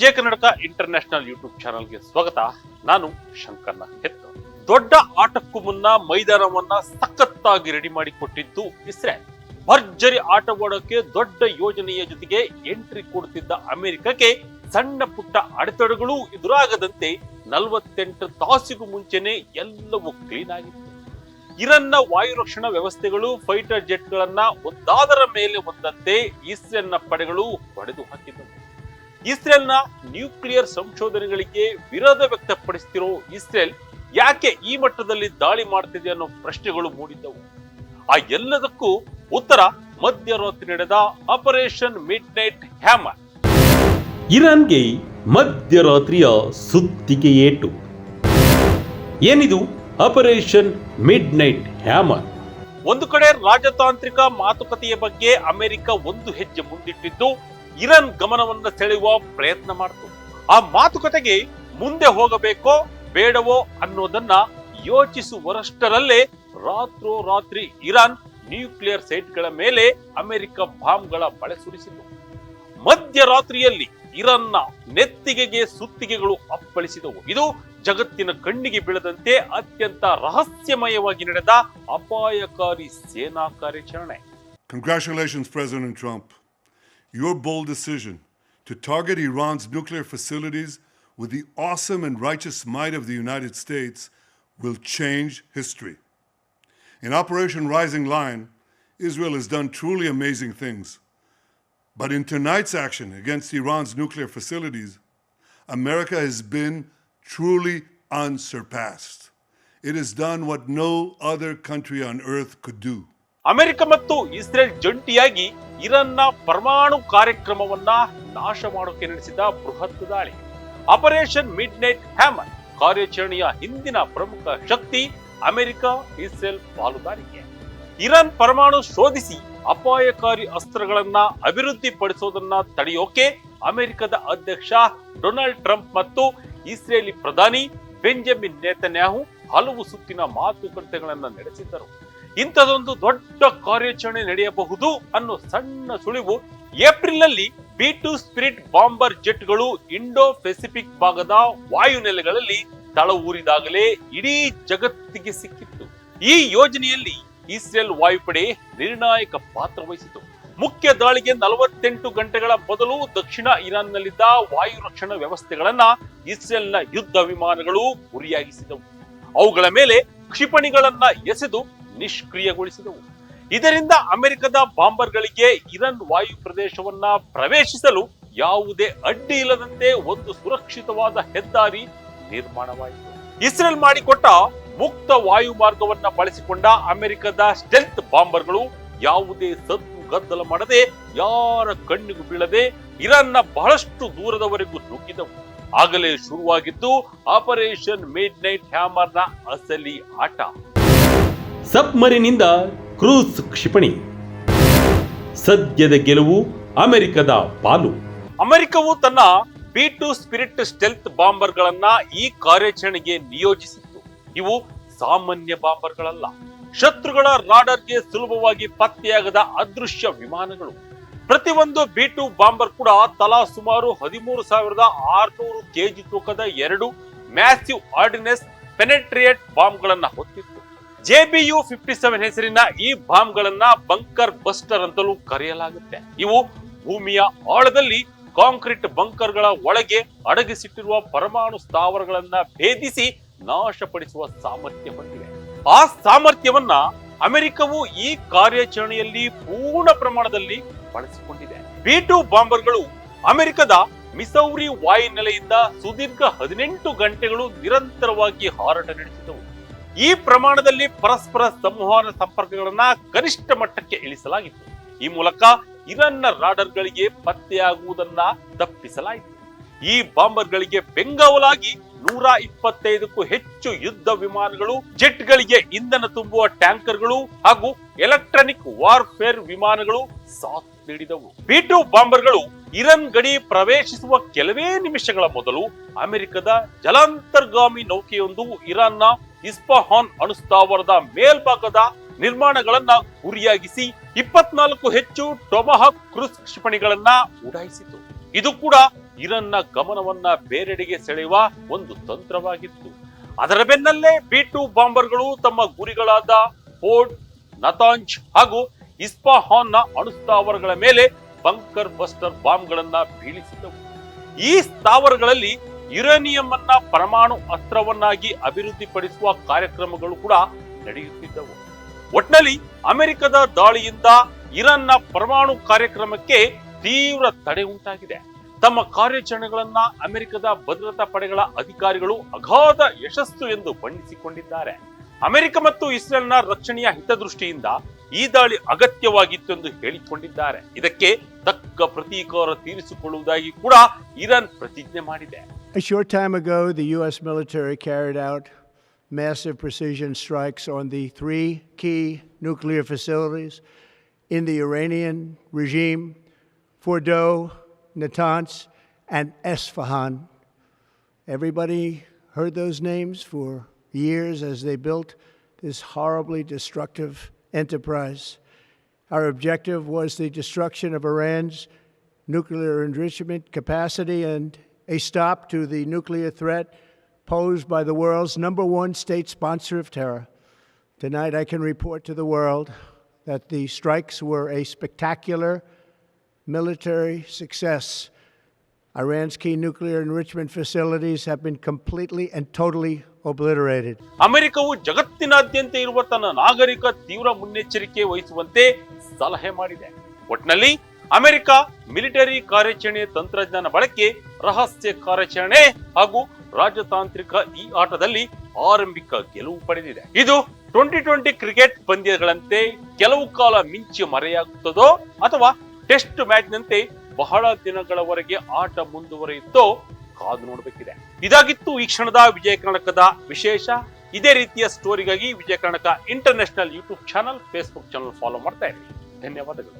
J Karnataka international YouTube ಚಾನಲ್ಗೆ ಸ್ವಾಗತ. ನಾನು ಶಂಕರ್ನ ಹೆತ್ತ. ದೊಡ್ಡ ಆಟಕ್ಕೂ ಮುನ್ನ ಮೈದಾನವನ್ನ ಸಖತ್ತಾಗಿ ರೆಡಿ ಮಾಡಿ ಕೊಟ್ಟಿದ್ದು ಇಸ್ರೇಲ್. ಭರ್ಜರಿ ಆಟವಾಡೋಕೆ ದೊಡ್ಡ ಯೋಜನೆಯ ಜೊತೆಗೆ ಎಂಟ್ರಿ ಕೊಡುತ್ತಿದ್ದ ಅಮೆರಿಕಕ್ಕೆ ಸಣ್ಣ ಪುಟ್ಟ ಅಡೆತಡೆಗಳು ಎದುರಾಗದಂತೆ 48 ತಾಸಿಗೂ ಮುಂಚೆನೆ ಎಲ್ಲವೂ ಕ್ಲೀನ್ ಆಗಿತ್ತು. ಇರಾನ್ನ ವಾಯು ರಕ್ಷಣಾ ವ್ಯವಸ್ಥೆಗಳು ಫೈಟರ್ ಜೆಟ್ಗಳನ್ನ ಒಂದಾದರ ಮೇಲೆ ಒಂದಂತೆ ಇಸ್ರೇಲ್ನ ಪಡೆಗಳು ಹೊಡೆದು ಹಾಕಿದ್ದವು. ಇಸ್ರೇಲ್ನ ನ್ಯೂಕ್ಲಿಯರ್ ಸಂಶೋಧನೆಗಳಿಗೆ ವಿರೋಧ ವ್ಯಕ್ತಪಡಿಸುತ್ತಿರೋ ಇಸ್ರೇಲ್ ಯಾಕೆ ಈ ಮಟ್ಟದಲ್ಲಿ ದಾಳಿ ಮಾಡ್ತಿದೆ ಅನ್ನೋ ಪ್ರಶ್ನೆಗಳು ಮೂಡಿದ್ದವು. ಆ ಎಲ್ಲದಕ್ಕೂ ಉತ್ತರ ಮಧ್ಯರಾತ್ರಿ ನಡೆದ ಆಪರೇಷನ್ ಮಿಡ್ ನೈಟ್ ಹ್ಯಾಮರ್. ಇರಾನ್ಗೆ ಮಧ್ಯರಾತ್ರಿಯ ಸುತ್ತಿಗೆ ಏಟು. ಏನಿದು ಆಪರೇಷನ್ ಮಿಡ್ ನೈಟ್ ಹ್ಯಾಮರ್? ಒಂದು ಕಡೆ ರಾಜತಾಂತ್ರಿಕ ಮಾತುಕತೆಯ ಬಗ್ಗೆ ಅಮೆರಿಕ ಒಂದು ಹೆಜ್ಜೆ ಮುಂದಿಟ್ಟಿದ್ದು ಇರಾನ್ ಗಮನವನ್ನ ಸೆಳೆಯುವ ಪ್ರಯತ್ನ ಮಾಡಿತು. ಆ ಮಾತುಕತೆಗೆ ಮುಂದೆ ಹೋಗಬೇಕೋ ಬೇಡವೋ ಅನ್ನೋದನ್ನ ಯೋಚಿಸುವಷ್ಟರಲ್ಲೇ ರಾತ್ರೋರಾತ್ರಿ ಇರಾನ್ ನ್ಯೂಕ್ಲಿಯರ್ ಸೈಟ್ಗಳ ಮೇಲೆ ಅಮೆರಿಕ ಬಾಂಬ್ಗಳ ಬಳೆ ಸುರಿಸಿತು. ಮಧ್ಯರಾತ್ರಿಯಲ್ಲಿ ಇರಾನ್ನ ನೆತ್ತಿಗೆಗೆ ಸುತ್ತಿಗೆಗಳು ಅಪ್ಪಳಿಸಿದವು. ಇದು ಜಗತ್ತಿನ ಕಣ್ಣಿಗೆ ಬೀಳದಂತೆ ಅತ್ಯಂತ ರಹಸ್ಯಮಯವಾಗಿ ನಡೆದ ಅಪಾಯಕಾರಿ ಸೇನಾ ಕಾರ್ಯಾಚರಣೆ. Congratulations, President Trump. Your bold decision to target Iran's nuclear facilities with the awesome and righteous might of the United States will change history. In Operation Rising Lion, Israel has done truly amazing things. But in tonight's action against Iran's nuclear facilities, America has been truly unsurpassed. It has done what no other country on earth could do. America ಮತ್ತು Israel ಜಂಟಿಯಾಗಿ ಇರಾನ್ನ ಪರಮಾಣು ಕಾರ್ಯಕ್ರಮವನ್ನ ನಾಶ ಮಾಡೋಕೆ ನಡೆಸಿದ ಬೃಹತ್ ದಾಳಿ ಆಪರೇಷನ್ ಮಿಡ್ ನೈಟ್ ಹ್ಯಾಮರ್ ಕಾರ್ಯಾಚರಣೆಯ ಹಿಂದಿನ ಪ್ರಮುಖ ಶಕ್ತಿ ಅಮೆರಿಕ ಇಸ್ರೇಲ್ ಪಾಲುದಾರಿಕೆ. ಇರಾನ್ ಪರಮಾಣು ಶೋಧಿಸಿ ಅಪಾಯಕಾರಿ ಅಸ್ತ್ರಗಳನ್ನ ಅಭಿವೃದ್ಧಿಪಡಿಸೋದನ್ನ ತಡೆಯೋಕೆ ಅಮೆರಿಕದ ಅಧ್ಯಕ್ಷ ಡೊನಾಲ್ಡ್ ಟ್ರಂಪ್ ಮತ್ತು ಇಸ್ರೇಲಿ ಪ್ರಧಾನಿ ಬೆಂಜಮಿನ್ ನೇತನ್ಯಾಹು ಹಲವು ಸುತ್ತಿನ ಮಾತುಕತೆಗಳನ್ನ ನಡೆಸಿದ್ದರು. ಇಂಥದೊಂದು ದೊಡ್ಡ ಕಾರ್ಯಾಚರಣೆ ನಡೆಯಬಹುದು ಅನ್ನೋ ಸಣ್ಣ ಸುಳಿವು ಏಪ್ರಿಲ್ ನಲ್ಲಿ B2 ಸ್ಪಿರಿಟ್ ಬಾಂಬರ್ ಜೆಟ್ಗಳು ಇಂಡೋ ಪೆಸಿಫಿಕ್ ಭಾಗದ ವಾಯುನೆಲೆಗಳಲ್ಲಿ ತಳ ಊರಿದಾಗಲೇ ಇಡೀ ಜಗತ್ತಿಗೆ ಸಿಕ್ಕಿತ್ತು. ಈ ಯೋಜನೆಯಲ್ಲಿ ಇಸ್ರೇಲ್ ವಾಯುಪಡೆ ನಿರ್ಣಾಯಕ ಪಾತ್ರ ವಹಿಸಿತು. ಮುಖ್ಯ ದಾಳಿಗೆ 48 ಗಂಟೆಗಳ ಮೊದಲು ದಕ್ಷಿಣ ಇರಾನ್ನಲ್ಲಿದ್ದ ವಾಯು ರಕ್ಷಣಾ ವ್ಯವಸ್ಥೆಗಳನ್ನ ಇಸ್ರೇಲ್ನ ಯುದ್ಧ ವಿಮಾನಗಳು ಗುರಿಯಾಗಿಸಿದವು. ಅವುಗಳ ಮೇಲೆ ಕ್ಷಿಪಣಿಗಳನ್ನ ಎಸೆದು ನಿಷ್ಕ್ರಿಯಗೊಳಿಸಿದವು. ಇದರಿಂದ ಅಮೆರಿಕದ ಬಾಂಬರ್ಗಳಿಗೆ ಇರಾನ್ ವಾಯು ಪ್ರದೇಶವನ್ನ ಪ್ರವೇಶಿಸಲು ಯಾವುದೇ ಅಡ್ಡಿ ಇಲ್ಲದಂತೆ ಒಂದು ಸುರಕ್ಷಿತವಾದ ಹೆದ್ದಾರಿ ನಿರ್ಮಾಣವಾಯಿತು. ಇಸ್ರೇಲ್ ಮಾಡಿಕೊಟ್ಟ ಮುಕ್ತ ವಾಯು ಮಾರ್ಗವನ್ನ ಬಳಸಿಕೊಂಡ ಅಮೆರಿಕದ ಸ್ಟೆಲ್ತ್ ಬಾಂಬರ್ಗಳು ಯಾವುದೇ ಸದ್ದು ಗದ್ದಲ ಮಾಡದೆ ಯಾರ ಕಣ್ಣಿಗೂ ಬೀಳದೆ ಇರಾನ್ನ ಬಹಳಷ್ಟು ದೂರದವರೆಗೂ ನುಗ್ಗಿದವು. ಆಗಲೇ ಶುರುವಾಗಿದ್ದು ಆಪರೇಷನ್ ಮಿಡ್ ನೈಟ್ ಹ್ಯಾಮರ್ನ ಅಸಲಿ ಆಟ. ಸಬ್ಮರಿನಿಂದ ಕ್ರೂಸ್ ಕ್ಷಿಪಣಿ. ಸದ್ಯದ ಗೆಲುವು ಅಮೆರಿಕದ ಪಾಲು. ಅಮೆರಿಕವು ತನ್ನ B2 ಸ್ಪಿರಿಟ್ ಸ್ಟೆಲ್ತ್ ಬಾಂಬರ್ಗಳನ್ನ ಈ ಕಾರ್ಯಾಚರಣೆಗೆ ನಿಯೋಜಿಸಿತ್ತು. ಇವು ಸಾಮಾನ್ಯ ಬಾಂಬರ್ಗಳಲ್ಲ, ಶತ್ರುಗಳ ರಾಡರ್ಗೆ ಸುಲಭವಾಗಿ ಪತ್ತೆಯಾಗದ ಅದೃಶ್ಯ ವಿಮಾನಗಳು. ಪ್ರತಿಯೊಂದು B2 ಬಾಂಬರ್ ಕೂಡ ತಲಾ ಸುಮಾರು 13,600 kg ತೂಕದ 2 ಮ್ಯಾಸಿವ್ ಆರ್ಡಿನೆನ್ಸ್ ಪೆನೆಟ್ರಿಯೇಟ್ ಬಾಂಬ್ಗಳನ್ನ ಹೊತ್ತಿತ್ತು. JBU-57 ಹೆಸರಿನ ಈ ಬಾಂಬ್ಗಳನ್ನ ಬಂಕರ್ ಬಸ್ಟರ್ ಅಂತಲೂ ಕರೆಯಲಾಗುತ್ತೆ. ಇವು ಭೂಮಿಯ ಆಳದಲ್ಲಿ ಕಾಂಕ್ರೀಟ್ ಬಂಕರ್ಗಳ ಒಳಗೆ ಅಡಗಿಸಿಟ್ಟಿರುವ ಪರಮಾಣು ಸ್ಥಾವರಗಳನ್ನ ಭೇದಿಸಿ ನಾಶಪಡಿಸುವ ಸಾಮರ್ಥ್ಯ ಹೊಂದಿವೆ. ಆ ಸಾಮರ್ಥ್ಯವನ್ನ ಅಮೆರಿಕವು ಈ ಕಾರ್ಯಾಚರಣೆಯಲ್ಲಿ ಪೂರ್ಣ ಪ್ರಮಾಣದಲ್ಲಿ ಬಳಸಿಕೊಂಡಿದೆ. B2 ಬಾಂಬರ್ಗಳು ಅಮೆರಿಕದ ಮಿಸೌರಿ ವಾಯುನೆಲೆಯಿಂದ ಸುದೀರ್ಘ 18 ಗಂಟೆಗಳು ನಿರಂತರವಾಗಿ ಹಾರಾಟ ನಡೆಸಿದವು. ಈ ಪ್ರಮಾಣದಲ್ಲಿ ಪರಸ್ಪರ ಸಂವಹನ ಸಂಪರ್ಕಗಳನ್ನ ಕನಿಷ್ಠ ಮಟ್ಟಕ್ಕೆ ಇಳಿಸಲಾಗಿತ್ತು. ಈ ಮೂಲಕ ಇರಾನ್ನ ರಾಡರ್ಗಳಿಗೆ ಪತ್ತೆಯಾಗುವುದನ್ನ ತಪ್ಪಿಸಲಾಯಿತು. ಈ ಬಾಂಬರ್ಗಳಿಗೆ ಬೆಂಗಾವಲಾಗಿ 125ಕ್ಕೂ ಹೆಚ್ಚು ಯುದ್ಧ ವಿಮಾನಗಳು, ಜೆಟ್ಗಳಿಗೆ ಇಂಧನ ತುಂಬುವ ಟ್ಯಾಂಕರ್ಗಳು ಹಾಗೂ ಎಲೆಕ್ಟ್ರಾನಿಕ್ ವಾರ್ಫೇರ್ ವಿಮಾನಗಳು ಸಾಥ್ ನೀಡಿದವು. B2 ಬಾಂಬರ್ಗಳು ಇರಾನ್ ಗಡಿ ಪ್ರವೇಶಿಸುವ ಕೆಲವೇ ನಿಮಿಷಗಳ ಮೊದಲು ಅಮೆರಿಕದ ಜಲಾಂತರ್ಗಾಮಿ ನೌಕೆಯೊಂದು ಇರಾನ್ನ ಇಸ್ಫಹಾನ್ ಅಣುಸ್ಥಾವರದ ಮೇಲ್ಭಾಗದ ನಿರ್ಮಾಣಗಳನ್ನ ಗುರಿಯಾಗಿಸಿ 24 ಹೆಚ್ಚು ಟೊಮಹಾಕ್ ಕ್ರೂಸ್ ಕ್ಷಿಪಣಿಗಳನ್ನ ಉಡಾಯಿಸಿತು. ಇದು ಕೂಡ ಇರಾನ್ನ ಗಮನವನ್ನ ಬೇರೆಡೆಗೆ ಸೆಳೆಯುವ ಒಂದು ತಂತ್ರವಾಗಿತ್ತು. ಅದರ ಬೆನ್ನಲ್ಲೇ B-2 ಬಾಂಬರ್ಗಳು ತಮ್ಮ ಗುರಿಗಳಾದ ಫೋರ್ಟ್, ನತಾಂಜ್ ಹಾಗೂ ಇಸ್ಫಹಾನ್ನ ಅಣುಸ್ಥಾವರಗಳ ಮೇಲೆ ಬಂಕರ್ ಬಸ್ಟರ್ ಬಾಂಬ್ಗಳನ್ನ ಬೀಳಿಸಿದವು. ಈ ಸ್ಥಾವರಗಳಲ್ಲಿ ಯುರೇನಿಯಂ ಅನ್ನ ಪರಮಾಣು ಅಸ್ತ್ರವನ್ನಾಗಿ ಅಭಿವೃದ್ಧಿಪಡಿಸುವ ಕಾರ್ಯಕ್ರಮಗಳು ಕೂಡ ನಡೆಯುತ್ತಿದ್ದವು. ಒಟ್ನಲ್ಲಿ ಅಮೆರಿಕದ ದಾಳಿಯಿಂದ ಇರಾನ್ನ ಪರಮಾಣು ಕಾರ್ಯಕ್ರಮಕ್ಕೆ ತೀವ್ರ ತಡೆ ಉಂಟಾಗಿದೆ. ತಮ್ಮ ಕಾರ್ಯಾಚರಣೆಗಳನ್ನ ಅಮೆರಿಕದ ಭದ್ರತಾ ಪಡೆಗಳ ಅಧಿಕಾರಿಗಳು ಅಗಾಧ ಯಶಸ್ಸು ಎಂದು ಬಣ್ಣಿಸಿಕೊಂಡಿದ್ದಾರೆ. ಅಮೆರಿಕ ಮತ್ತು ಇಸ್ರೇಲ್ನ ರಕ್ಷಣೆಯ ಹಿತದೃಷ್ಟಿಯಿಂದ ಈ ದಾಳಿ ಅಗತ್ಯವಾಗಿತ್ತು ಎಂದು ಹೇಳಿಕೊಂಡಿದ್ದಾರೆ. ಇದಕ್ಕೆ ತಕ್ಕ ಪ್ರತೀಕಾರ ತೀರಿಸಿಕೊಳ್ಳುವುದಾಗಿ ಕೂಡ ಇರಾನ್ ಪ್ರತಿಜ್ಞೆ ಮಾಡಿದೆ. A short time ago, the U.S. military carried out massive precision strikes on the three key nuclear facilities in the Iranian regime: Fordo, Natanz, and Esfahan. Everybody heard those names for years as they built this horribly destructive enterprise. Our objective was the destruction of Iran's nuclear enrichment capacity and a stop to the nuclear threat posed by the world's #1 state sponsor of terror. Tonight I can report to the world that the strikes were a spectacular military success. Iran's key nuclear enrichment facilities have been completely and totally obliterated. ಅಮೆರಿಕವು ಜಗತ್ತಿನಾದ್ಯಂತ ಇರುವ ತನ್ನ ನಾಗರಿಕ ತೀವ್ರ ಮುನ್ನೆಚ್ಚರಿಕೆ ವಹಿಸುವಂತೆ ಸಲಹೆ ಮಾಡಿದೆ. ಒಟ್ನಲ್ಲಿ ಅಮೆರಿಕ ಮಿಲಿಟರಿ ಕಾರ್ಯಾಚರಣೆ ತಂತ್ರಜ್ಞಾನ ಬಳಕೆ, ರಹಸ್ಯ ಕಾರ್ಯಾಚರಣೆ ಹಾಗೂ ರಾಜತಾಂತ್ರಿಕ ಈ ಆಟದಲ್ಲಿ ಆರಂಭಿಕ ಗೆಲುವು ಪಡೆದಿದೆ. ಇದು 2020 ಕ್ರಿಕೆಟ್ ಪಂದ್ಯಗಳಂತೆ ಕೆಲವು ಕಾಲ ಮಿಂಚಿ ಮರೆಯಾಗುತ್ತದೋ ಅಥವಾ ಟೆಸ್ಟ್ ಮ್ಯಾಚ್ನಂತೆ ಬಹಳ ದಿನಗಳವರೆಗೆ ಆಟ ಮುಂದುವರಿಯುತ್ತೋ ಕಾದು ನೋಡಬೇಕಿದೆ. ಇದಾಗಿತ್ತು ಈ ಕ್ಷಣದ ವಿಜಯ ಕರ್ನಾಟಕದ ವಿಶೇಷ. ಇದೇ ರೀತಿಯ ಸ್ಟೋರಿಗಾಗಿ Vijaya Karnataka international YouTube channel, Facebook channel follow ಮಾಡ್ತಾ ಇರಿ. ಧನ್ಯವಾದಗಳು.